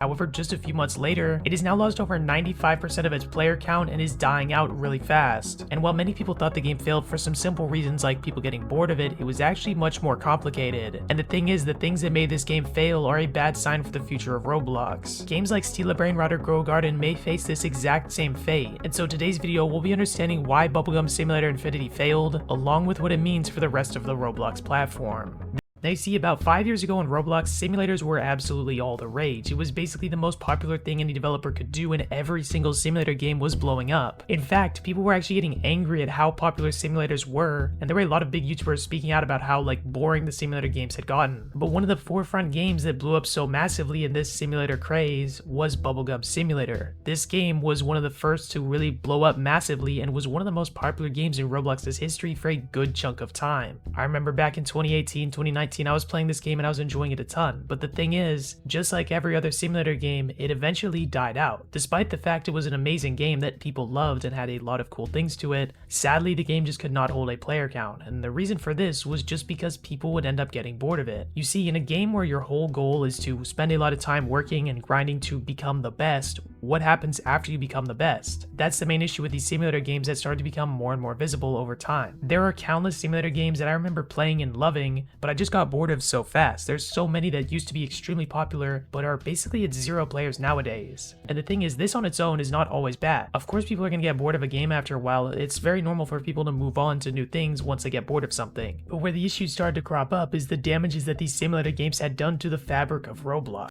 However, just a few months later, it has now lost over 95% of its player count and is dying out really fast. And while many people thought the game failed for some simple reasons like people getting bored of it, it was actually much more complicated. And the thing is, the things that made this game fail are a bad sign for the future of Roblox. Games like Steal a Brain Rot or Grow a Garden may face this exact same fate. And so today's video, we'll be understanding why Bubblegum Simulator Infinity failed, along with what it means for the rest of the Roblox platform. Now you see, about 5 years ago in Roblox, simulators were absolutely all the rage. It was basically the most popular thing any developer could do, and every single simulator game was blowing up. In fact, people were actually getting angry at how popular simulators were, and there were a lot of big YouTubers speaking out about how boring the simulator games had gotten. But one of the forefront games that blew up so massively in this simulator craze was Bubblegum Simulator. This game was one of the first to really blow up massively and was one of the most popular games in Roblox's history for a good chunk of time. I remember back in 2018, 2019, I was playing this game and I was enjoying it a ton, but the thing is, just like every other simulator game, it eventually died out. Despite the fact it was an amazing game that people loved and had a lot of cool things to it, sadly the game just could not hold a player count, and the reason for this was just because people would end up getting bored of it. You see, in a game where your whole goal is to spend a lot of time working and grinding to become the best, what happens after you become the best? That's the main issue with these simulator games that started to become more and more visible over time. There are countless simulator games that I remember playing and loving, but I just got bored of so fast. There's so many that used to be extremely popular, but are basically at 0 players nowadays. And the thing is, this on its own is not always bad. Of course, people are gonna get bored of a game after a while. It's very normal for people to move on to new things once they get bored of something. But where the issues started to crop up is the damages that these simulator games had done to the fabric of Roblox.